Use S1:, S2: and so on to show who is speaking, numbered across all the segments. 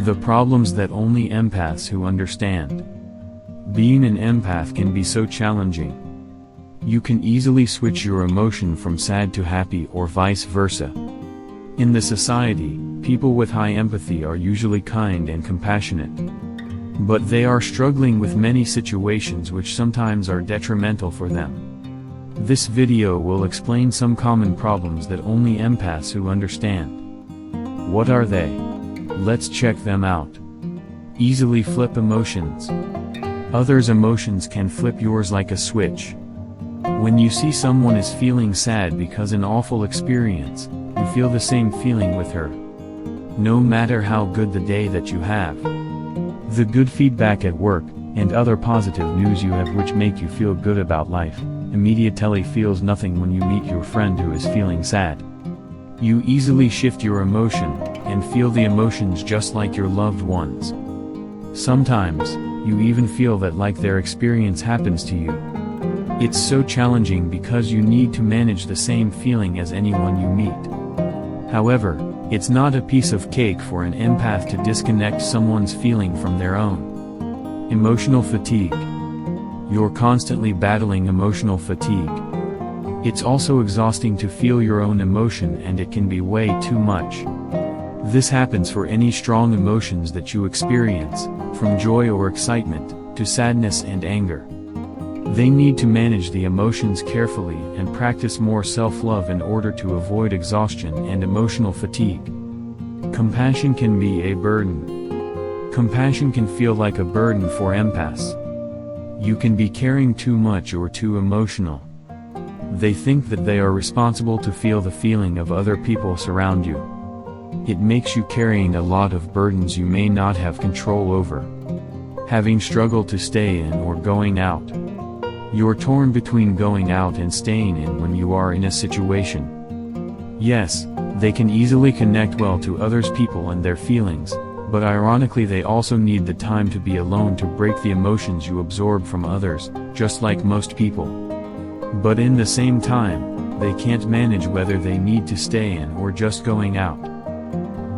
S1: The problems that only empaths who understand. Being an empath can be so challenging. You can easily switch your emotion from sad to happy or vice versa. In the society, people with high empathy are usually kind and compassionate. But they are struggling with many situations which sometimes are detrimental for them. This video will explain some common problems that only empaths who understand. What are they? Let's check them out. Easily flip emotions. Others' emotions can flip yours like a switch. When you see someone is feeling sad because an awful experience, you feel the same feeling with her. No matter how good the day that you have. The good feedback at work, and other positive news you have which make you feel good about life, immediately feels nothing when you meet your friend who is feeling sad. You easily shift your emotion, and feel the emotions just like your loved ones. Sometimes, you even feel that like their experience happens to you. It's so challenging because you need to manage the same feeling as anyone you meet. However, it's not a piece of cake for an empath to disconnect someone's feeling from their own. Emotional fatigue. You're constantly battling emotional fatigue. It's also exhausting to feel your own emotion, and it can be way too much. This happens for any strong emotions that you experience, from joy or excitement, to sadness and anger. They need to manage the emotions carefully and practice more self-love in order to avoid exhaustion and emotional fatigue. Compassion can be a burden. Compassion can feel like a burden for empaths. You can be caring too much or too emotional. They think that they are responsible to feel the feeling of other people surround you. It makes you carrying a lot of burdens you may not have control over. Having struggled to stay in or going out. You're torn between going out and staying in when you are in a situation. Yes, they can easily connect well to others' people and their feelings, but ironically they also need the time to be alone to break the emotions you absorb from others, just like most people. But in the same time, they can't manage whether they need to stay in or just going out.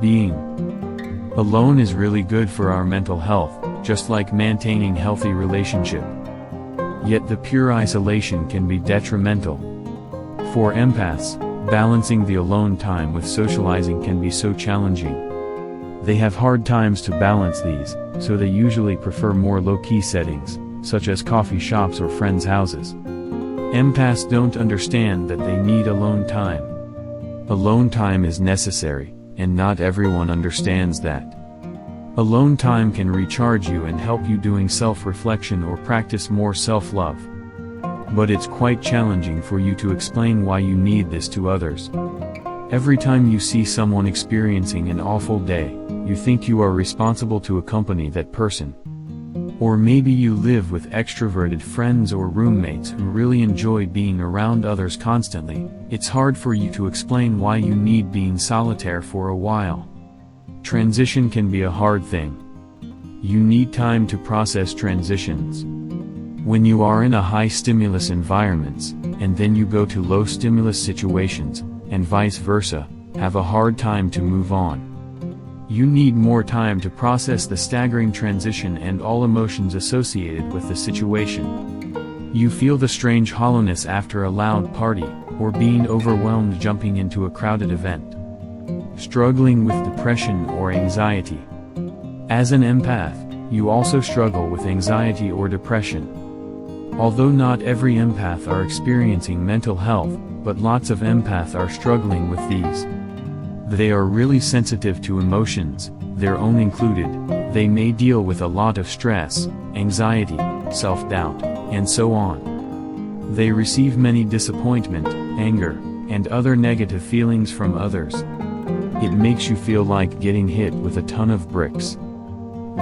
S1: Being alone is really good for our mental health, just like maintaining healthy relationship. Yet the pure isolation can be detrimental. For empaths, balancing the alone time with socializing can be so challenging. They have hard times to balance these, so they usually prefer more low-key settings, such as coffee shops or friends' houses. Empaths don't understand that they need alone time. Alone time is necessary, and not everyone understands that. Alone time can recharge you and help you doing self-reflection or practice more self-love. But it's quite challenging for you to explain why you need this to others. Every time you see someone experiencing an awful day, you think you are responsible to accompany that person. Or maybe you live with extroverted friends or roommates who really enjoy being around others constantly. It's hard for you to explain why you need being solitary for a while. Transition can be a hard thing. You need time to process transitions. When you are in a high stimulus environments, and then you go to low stimulus situations, and vice versa, have a hard time to move on. You need more time to process the staggering transition and all emotions associated with the situation. You feel the strange hollowness after a loud party, or being overwhelmed jumping into a crowded event. Struggling with depression or anxiety. As an empath, you also struggle with anxiety or depression. Although not every empath are experiencing mental health, but lots of empaths are struggling with these. They are really sensitive to emotions, their own included. They may deal with a lot of stress, anxiety, self-doubt, and so on. They receive many disappointment, anger, and other negative feelings from others. It makes you feel like getting hit with a ton of bricks.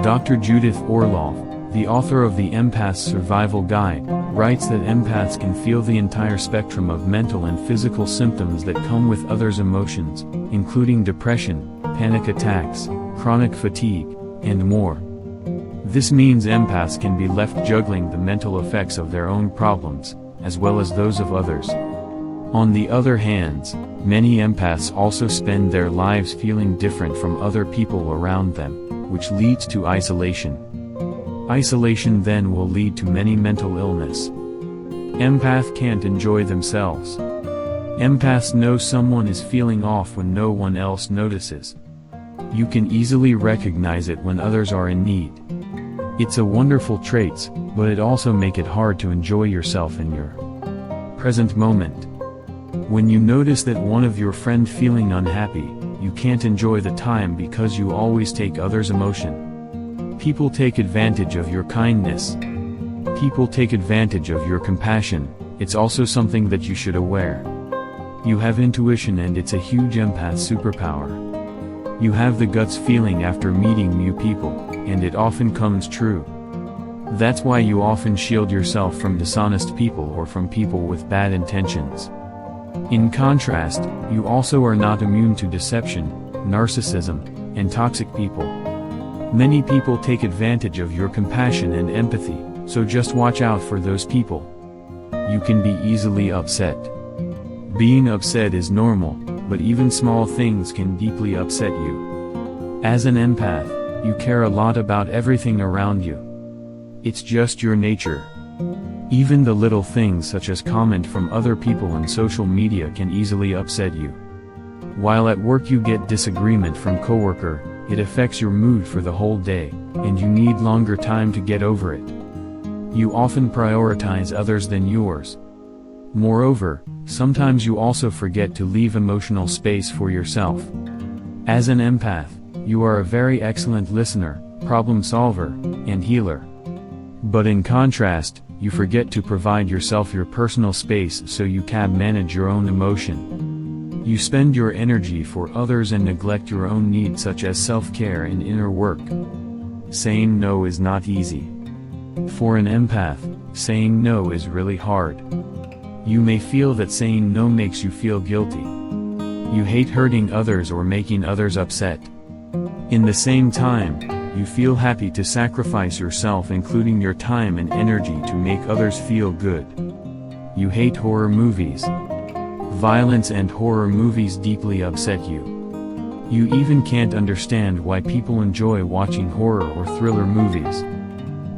S1: Dr. Judith Orloff, the author of the Empath's Survival Guide, writes that empaths can feel the entire spectrum of mental and physical symptoms that come with others' emotions, including depression, panic attacks, chronic fatigue, and more. This means empaths can be left juggling the mental effects of their own problems, as well as those of others. On the other hand, many empaths also spend their lives feeling different from other people around them, which leads to isolation. Isolation then will lead to many mental illness. Empath can't enjoy themselves. Empaths know someone is feeling off when no one else notices. You can easily recognize it when others are in need. It's a wonderful trait, but it also makes it hard to enjoy yourself in your present moment. When you notice that one of your friend feeling unhappy, you can't enjoy the time because you always take others' emotion. People take advantage of your kindness. People take advantage of your compassion. It's also something that you should aware. You have intuition, and it's a huge empath superpower. You have the guts feeling after meeting new people, and it often comes true. That's why you often shield yourself from dishonest people or from people with bad intentions. In contrast, you also are not immune to deception, narcissism, and toxic people. Many people take advantage of your compassion and empathy, so just watch out for those people. You can be easily upset. Being upset is normal, but even small things can deeply upset you. As an empath, you care a lot about everything around you. It's just your nature. Even the little things such as comment from other people on social media can easily upset you. While at work you get disagreement from coworker, it affects your mood for the whole day, and you need longer time to get over it. You often prioritize others than yours. Moreover, sometimes you also forget to leave emotional space for yourself. As an empath, you are a very excellent listener, problem solver, and healer. But in contrast, you forget to provide yourself your personal space so you can manage your own emotion. You spend your energy for others and neglect your own needs such as self-care and inner work. Saying no is not easy. For an empath, saying no is really hard. You may feel that saying no makes you feel guilty. You hate hurting others or making others upset. In the same time, you feel happy to sacrifice yourself, including your time and energy, to make others feel good. You hate horror movies. Violence and horror movies deeply upset you. You even can't understand why people enjoy watching horror or thriller movies.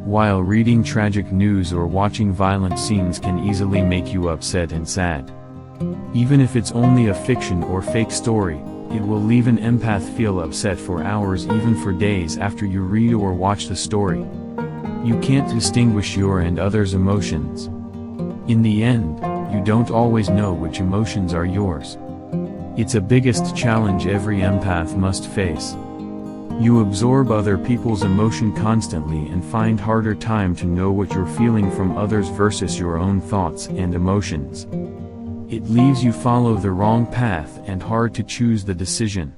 S1: While reading tragic news or watching violent scenes can easily make you upset and sad. Even if it's only a fiction or fake story, it will leave an empath feel upset for hours, even for days after you read or watch the story. You can't distinguish your and others' emotions. In the end, you don't always know which emotions are yours. It's a biggest challenge every empath must face. You absorb other people's emotion constantly and find harder time to know what you're feeling from others versus your own thoughts and emotions. It leaves you follow the wrong path and hard to choose the decision.